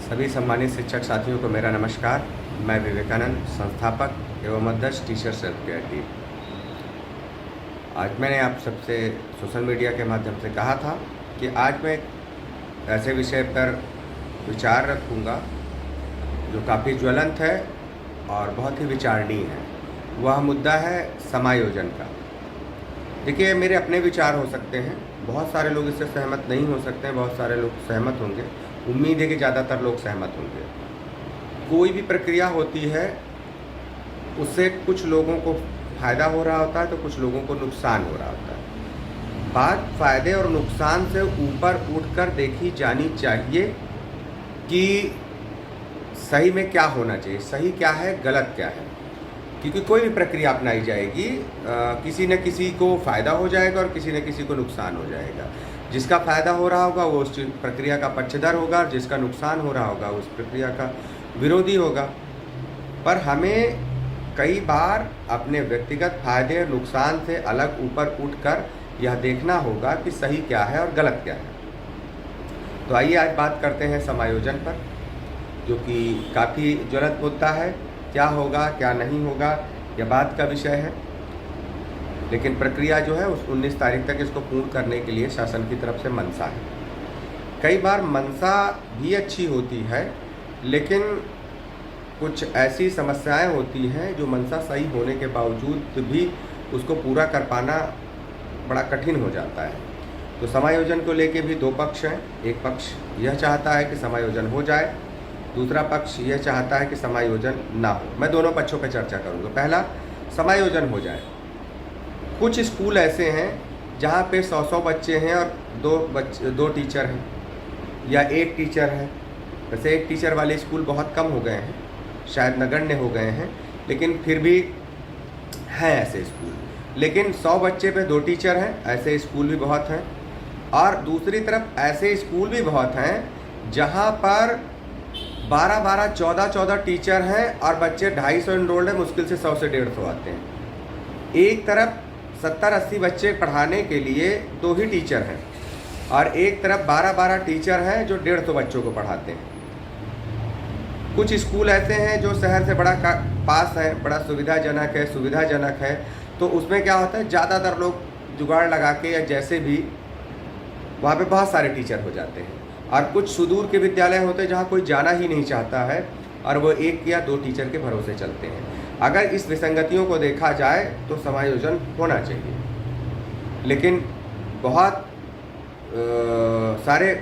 सभी सम्मानित शिक्षक साथियों को मेरा नमस्कार। मैं विवेकानंद, संस्थापक एवं अध्यक्ष टीचर सेल्फ केयर टीम। आज मैंने आप सबसे सोशल मीडिया के माध्यम से कहा था कि आज मैं एक ऐसे विषय पर विचार रखूँगा जो काफ़ी ज्वलंत है और बहुत ही विचारणीय है। वह मुद्दा है समायोजन का। देखिए, मेरे अपने विचार हो सकते हैं, बहुत सारे लोग इससे सहमत नहीं हो सकते हैं, बहुत सारे लोग सहमत होंगे। उम्मीद है कि ज़्यादातर लोग सहमत होंगे। कोई भी प्रक्रिया होती है उससे कुछ लोगों को फ़ायदा हो रहा होता है तो कुछ लोगों को नुकसान हो रहा होता है। बात फ़ायदे और नुकसान से ऊपर उठकर देखी जानी चाहिए कि सही में क्या होना चाहिए, सही क्या है, गलत क्या है। क्योंकि कोई भी प्रक्रिया अपनाई जाएगी, किसी न किसी को फ़ायदा हो जाएगा और किसी न किसी को नुकसान हो जाएगा। जिसका फ़ायदा हो रहा होगा वो उस प्रक्रिया का पक्षधर होगा, जिसका नुकसान हो रहा होगा उस प्रक्रिया का विरोधी होगा। पर हमें कई बार अपने व्यक्तिगत फ़ायदे और नुकसान से अलग ऊपर उठकर यह देखना होगा कि सही क्या है और गलत क्या है। तो आइए आज बात करते हैं समायोजन पर, जो कि काफ़ी ज्वलंत मुद्दा है। क्या होगा, क्या नहीं होगा, यह बात का विषय है। लेकिन प्रक्रिया जो है उस 19 तारीख तक इसको पूर्ण करने के लिए शासन की तरफ से मंशा है। कई बार मंशा भी अच्छी होती है, लेकिन कुछ ऐसी समस्याएं होती हैं जो मंशा सही होने के बावजूद भी उसको पूरा कर पाना बड़ा कठिन हो जाता है। तो समायोजन को लेके भी दो पक्ष हैं। एक पक्ष यह चाहता है कि समायोजन हो जाए, दूसरा पक्ष यह चाहता है कि समायोजन ना हो। मैं दोनों पक्षों पर चर्चा करूँगा। पहला, समायोजन हो जाए। कुछ स्कूल ऐसे हैं जहाँ पे 100 बच्चे हैं और दो टीचर हैं या एक टीचर है। वैसे एक टीचर वाले स्कूल बहुत कम हो गए हैं, शायद नगण्य हो गए हैं, लेकिन फिर भी हैं ऐसे स्कूल। लेकिन 100 बच्चे पे 2 टीचर हैं, ऐसे स्कूल भी बहुत हैं। और दूसरी तरफ ऐसे स्कूल भी बहुत हैं जहाँ पर 12-12, 14-14 टीचर हैं और बच्चे 250 एनरोल्ड हैं, मुश्किल से 100 से 150 आते हैं। एक तरफ 70-80 बच्चे पढ़ाने के लिए 2 ही टीचर हैं और एक तरफ 12-12 टीचर हैं जो 150 बच्चों को पढ़ाते हैं। कुछ स्कूल ऐसे हैं जो शहर से बड़ा पास है, बड़ा सुविधाजनक है, तो उसमें क्या होता है, ज़्यादातर लोग जुगाड़ लगा के या जैसे भी वहाँ पे बहुत सारे टीचर हो जाते हैं। और कुछ सुदूर के विद्यालय होते हैं जहाँ कोई जाना ही नहीं चाहता है और वो 1 या 2 टीचर के भरोसे चलते हैं। अगर इस विसंगतियों को देखा जाए तो समायोजन होना चाहिए, लेकिन बहुत सारे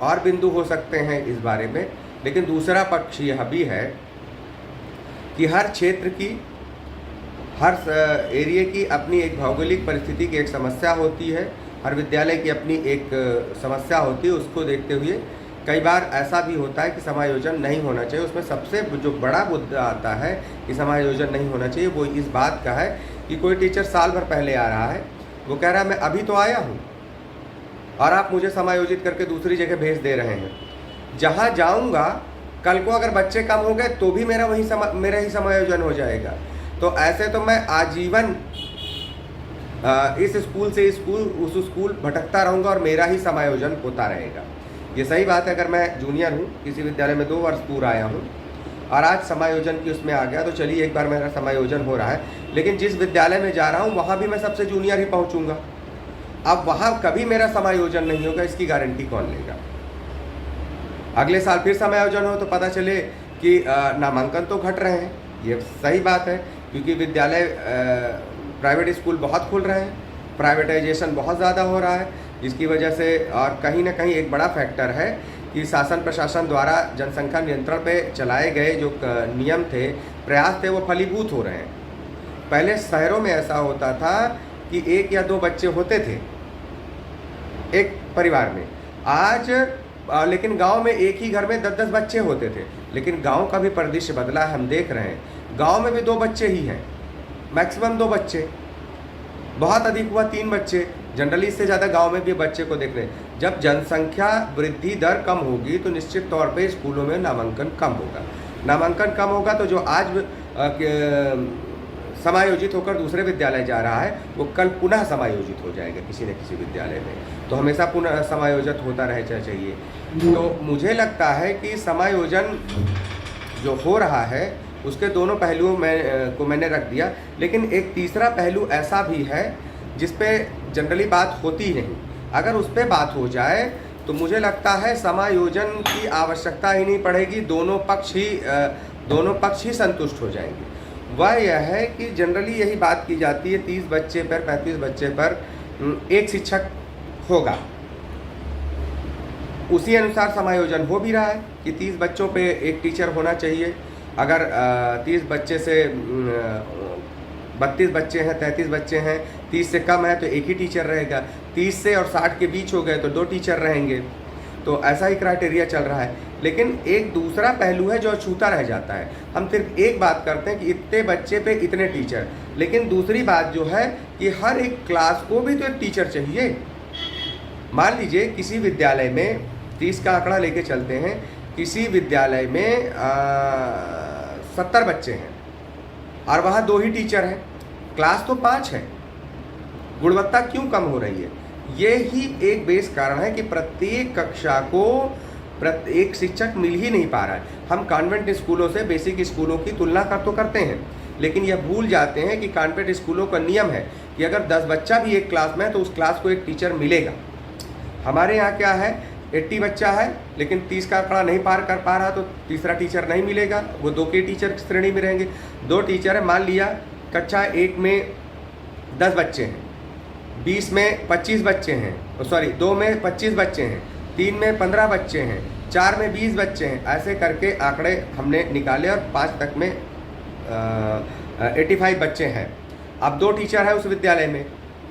और बिंदु हो सकते हैं इस बारे में। लेकिन दूसरा पक्ष यह भी है कि हर क्षेत्र की, हर एरिया की अपनी एक भौगोलिक परिस्थिति की एक समस्या होती है, हर विद्यालय की अपनी एक समस्या होती है। उसको देखते हुए कई बार ऐसा भी होता है कि समायोजन नहीं होना चाहिए। उसमें सबसे जो बड़ा मुद्दा आता है कि समायोजन नहीं होना चाहिए, वो इस बात का है कि कोई टीचर साल भर पहले आ रहा है, वो कह रहा है मैं अभी तो आया हूँ और आप मुझे समायोजित करके दूसरी जगह भेज दे रहे हैं। जहाँ जाऊँगा कल को अगर बच्चे कम हो गए तो भी मेरा ही समायोजन हो जाएगा। तो ऐसे तो मैं आजीवन इस स्कूल से स्कूल, उस स्कूल भटकता रहूँगा और मेरा ही समायोजन होता रहेगा। ये सही बात है। अगर मैं जूनियर हूँ, किसी विद्यालय में 2 वर्ष पूरा आया हूँ और आज समायोजन की उसमें आ गया, तो चलिए एक बार मेरा समायोजन हो रहा है, लेकिन जिस विद्यालय में जा रहा हूँ वहाँ भी मैं सबसे जूनियर ही पहुँचूँगा। अब वहाँ कभी मेरा समायोजन नहीं होगा, इसकी गारंटी कौन लेगा? अगले साल फिर समायोजन हो तो पता चले कि नामांकन तो घट रहे हैं। ये सही बात है, क्योंकि विद्यालय प्राइवेट स्कूल बहुत खुल रहे हैं, प्राइवेटाइजेशन बहुत ज़्यादा हो रहा है, जिसकी वजह से और कहीं ना कहीं एक बड़ा फैक्टर है कि शासन प्रशासन द्वारा जनसंख्या नियंत्रण पे चलाए गए जो नियम थे, प्रयास थे, वो फलीभूत हो रहे हैं। पहले शहरों में ऐसा होता था कि 1 या 2 बच्चे होते थे एक परिवार में। आज लेकिन गांव में एक ही घर में 10-10 बच्चे होते थे। लेकिन गांव का भी परिदृश्य बदला है, हम देख रहे हैं। गांव में भी 2 बच्चे ही हैं, मैक्सिमम 2 बच्चे, बहुत अधिक हुआ 3 बच्चे। जनरली इससे ज़्यादा गांव में भी बच्चे को देख रहे हैं। जब जनसंख्या वृद्धि दर कम होगी तो निश्चित तौर पे स्कूलों में नामांकन कम होगा। नामांकन कम होगा तो जो आज समायोजित होकर दूसरे विद्यालय जा रहा है वो कल पुनः समायोजित हो जाएगा किसी न किसी विद्यालय में। तो हमेशा पुनः समायोजित होता रहना चाहिए। तो मुझे लगता है कि समायोजन जो हो रहा है उसके दोनों पहलुओं को मैंने रख दिया, लेकिन एक तीसरा पहलू ऐसा भी है जिस पे जनरली बात होती नहीं। अगर उस पर बात हो जाए तो मुझे लगता है समायोजन की आवश्यकता ही नहीं पड़ेगी, दोनों पक्ष ही संतुष्ट हो जाएंगे। वह यह है कि जनरली यही बात की जाती है 30 बच्चे पर 35 बच्चे पर एक शिक्षक होगा, उसी अनुसार समायोजन हो भी रहा है कि 30 बच्चों पे एक टीचर होना चाहिए। अगर 30 बच्चे से 32 बच्चे हैं, 33 बच्चे हैं, 30 से कम है तो एक ही टीचर रहेगा, 30 से और 60 के बीच हो गए तो 2 टीचर रहेंगे। तो ऐसा ही क्राइटेरिया चल रहा है। लेकिन एक दूसरा पहलू है जो अछूता रह जाता है। हम सिर्फ एक बात करते हैं कि इतने बच्चे पे इतने टीचर, लेकिन दूसरी बात जो है कि हर एक क्लास को भी तो एक टीचर चाहिए। मान लीजिए किसी विद्यालय में 30 का आंकड़ा लेके चलते हैं, किसी विद्यालय में 70 बच्चे हैं और वहाँ 2 ही टीचर हैं, क्लास तो 5 है, गुणवत्ता क्यों कम हो रही है? ये ही एक बेस कारण है कि प्रत्येक कक्षा को एक शिक्षक मिल ही नहीं पा रहा है। हम कॉन्वेंट स्कूलों से बेसिक स्कूलों की तुलना करते हैं, लेकिन यह भूल जाते हैं कि कॉन्वेंट स्कूलों का नियम है कि अगर 10 बच्चा भी एक क्लास में है तो उस क्लास को एक टीचर मिलेगा। हमारे यहाँ क्या है, 80 बच्चा है लेकिन 30 का आंकड़ा नहीं पार कर पा रहा तो तीसरा टीचर नहीं मिलेगा, वो 2 के टीचर की श्रेणी में रहेंगे। 2 टीचर है, मान लिया कक्षा 1 में 10 बच्चे हैं, 20 में 25 बच्चे हैं, 2 में 25 बच्चे हैं, 3 में 15 बच्चे हैं, 4 में 20 बच्चे हैं। ऐसे करके आंकड़े हमने निकाले और 5 तक में 85 बच्चे हैं। अब 2 टीचर है उस विद्यालय में,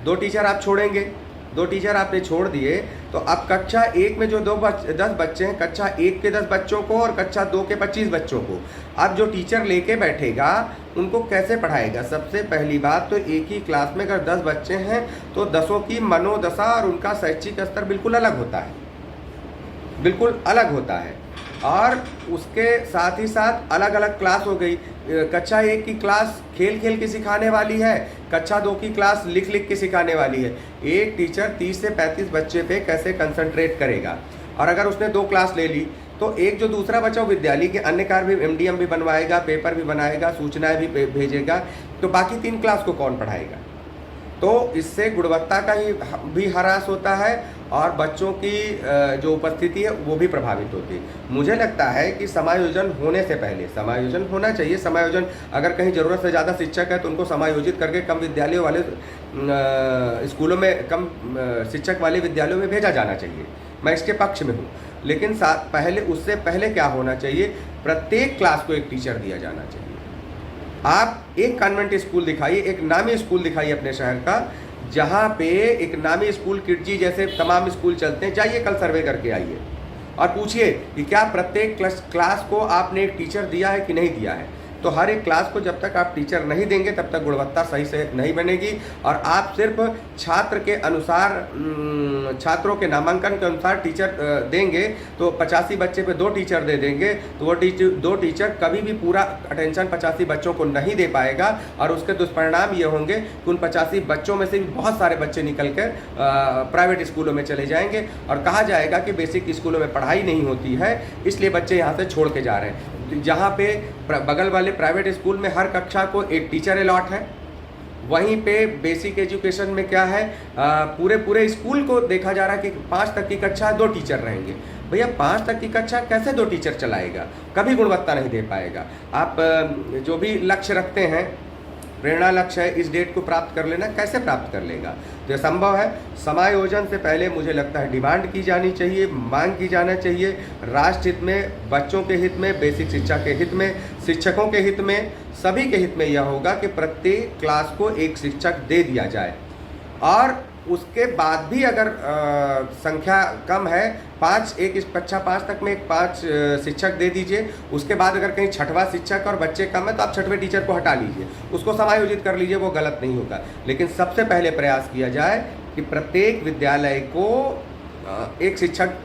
2 टीचर आप छोड़ेंगे, 2 टीचर आपने छोड़ दिए तो अब कक्षा 1 में जो 10 बच्चे हैं, कक्षा 1 के 10 बच्चों को और कक्षा 2 के 25 बच्चों को अब जो टीचर लेके बैठेगा उनको कैसे पढ़ाएगा? सबसे पहली बात तो एक ही क्लास में अगर 10 बच्चे हैं तो 10 की मनोदशा और उनका शैक्षिक स्तर बिल्कुल अलग होता है, बिल्कुल अलग होता है। और उसके साथ ही साथ अलग अलग क्लास हो गई। कक्षा 1 की क्लास खेल खेल के सिखाने वाली है, कक्षा 2 की क्लास लिख लिख के सिखाने वाली है। एक टीचर 30 से 35 बच्चे पे कैसे कंसंट्रेट करेगा? और अगर उसने 2 क्लास ले ली तो एक जो दूसरा बच्चा विद्यालय के अन्य कार्य भी MDM भी बनवाएगा, पेपर भी बनाएगा, सूचनाएं भी भेजेगा, तो बाकी 3 क्लास को कौन पढ़ाएगा? तो इससे गुणवत्ता का भी ह्रास होता है और बच्चों की जो उपस्थिति है वो भी प्रभावित होती है। मुझे लगता है कि समायोजन होने से पहले समायोजन होना चाहिए। समायोजन अगर कहीं ज़रूरत से ज़्यादा शिक्षक है तो उनको समायोजित करके कम विद्यालयों वाले स्कूलों में, कम शिक्षक वाले विद्यालयों में भेजा जाना चाहिए। मैं इसके पक्ष में हूँ, लेकिन उससे पहले क्या होना चाहिए? प्रत्येक क्लास को एक टीचर दिया जाना चाहिए। आप एक कॉन्वेंट स्कूल दिखाइए, एक नामी स्कूल दिखाइए अपने शहर का, जहाँ पे एक नामी स्कूल किडजी जैसे तमाम स्कूल चलते हैं, जाइए कल सर्वे करके आइए और पूछिए कि क्या प्रत्येक क्लास को आपने एक टीचर दिया है कि नहीं दिया है। तो हर एक क्लास को जब तक आप टीचर नहीं देंगे तब तक गुणवत्ता सही से नहीं बनेगी। और आप सिर्फ छात्र के अनुसार, छात्रों के नामांकन के अनुसार टीचर देंगे तो 85 बच्चे पे 2 टीचर दे देंगे तो वो 2 टीचर कभी भी पूरा अटेंशन 85 बच्चों को नहीं दे पाएगा और उसके दुष्परिणाम ये होंगे कि उन 85 बच्चों में से भी बहुत सारे बच्चे निकल कर प्राइवेट स्कूलों में चले जाएंगे और कहा जाएगा कि बेसिक स्कूलों में पढ़ाई नहीं होती है, इसलिए बच्चे यहाँ से छोड़ के जा रहे हैं। जहाँ पे बगल वाले प्राइवेट स्कूल में हर कक्षा को एक टीचर अलॉट है, वहीं पे बेसिक एजुकेशन में क्या है, पूरे स्कूल को देखा जा रहा है कि 5 तक की कक्षा 2 टीचर रहेंगे। भैया 5 तक की कक्षा कैसे 2 टीचर चलाएगा? कभी गुणवत्ता नहीं दे पाएगा। आप जो भी लक्ष्य रखते हैं, प्रेरणा लक्ष्य है इस डेट को प्राप्त कर लेना, कैसे प्राप्त कर लेगा? तो यह संभव है। समायोजन से पहले मुझे लगता है डिमांड की जानी चाहिए, मांग की जाना चाहिए, राष्ट्र हित में, बच्चों के हित में, बेसिक शिक्षा के हित में, शिक्षकों के हित में, सभी के हित में यह होगा कि प्रत्येक क्लास को एक शिक्षक दे दिया जाए। और उसके बाद भी अगर संख्या कम है, 5 एक इस कक्षा 5 तक में 5 शिक्षक दे दीजिए। उसके बाद अगर कहीं 6वां शिक्षक और बच्चे कम है तो आप 6वें टीचर को हटा लीजिए, उसको समायोजित कर लीजिए, वो गलत नहीं होगा। लेकिन सबसे पहले प्रयास किया जाए कि प्रत्येक विद्यालय को एक शिक्षक,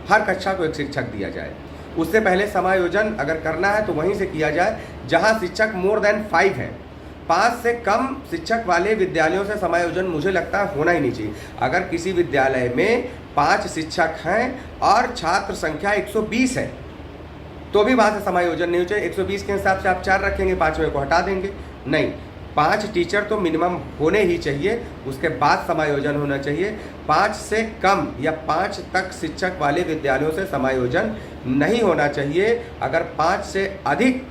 हर कक्षा को एक शिक्षक दिया जाए। उससे पहले समायोजन अगर करना है तो वहीं से किया जाए जहाँ शिक्षक मोर देन 5 है। 5 से कम शिक्षक वाले विद्यालयों से समायोजन मुझे लगता है होना ही नहीं चाहिए। अगर किसी विद्यालय में 5 शिक्षक हैं और छात्र संख्या 120 है तो भी वहाँ से समायोजन नहीं हो चाहिए। 120 के हिसाब से आप 4 रखेंगे, 5वें को हटा देंगे, नहीं, 5 टीचर तो मिनिमम होने ही चाहिए, उसके बाद समायोजन होना चाहिए। 5 से कम या 5 तक शिक्षक वाले विद्यालयों से समायोजन नहीं होना चाहिए। अगर 5 से अधिक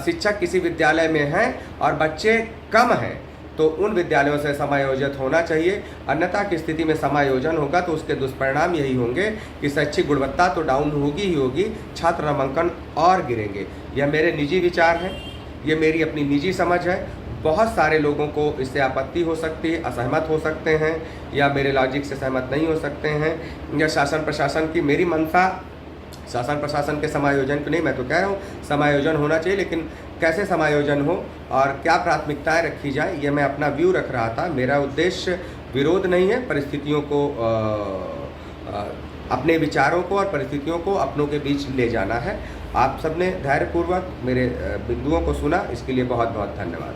शिक्षक किसी विद्यालय में हैं और बच्चे कम हैं तो उन विद्यालयों से समायोजित होना चाहिए। अन्यथा की स्थिति में समायोजन होगा तो उसके दुष्परिणाम यही होंगे कि शैक्षिक गुणवत्ता तो डाउन होगी ही होगी, छात्र नामांकन और गिरेंगे। यह मेरे निजी विचार हैं, ये मेरी अपनी निजी समझ है। बहुत सारे लोगों को इससे आपत्ति हो सकती है, असहमत हो सकते हैं या मेरे लॉजिक से सहमत नहीं हो सकते हैं, या शासन प्रशासन की मेरी मंशा शासन प्रशासन के समायोजन की नहीं। मैं तो कह रहा हूँ समायोजन होना चाहिए, लेकिन कैसे समायोजन हो और क्या प्राथमिकताएं रखी जाए, ये मैं अपना व्यू रख रहा था। मेरा उद्देश्य विरोध नहीं है, परिस्थितियों को अपने विचारों को और परिस्थितियों को अपनों के बीच ले जाना है। आप सबने धैर्यपूर्वक मेरे बिंदुओं को सुना, इसके लिए बहुत बहुत धन्यवाद।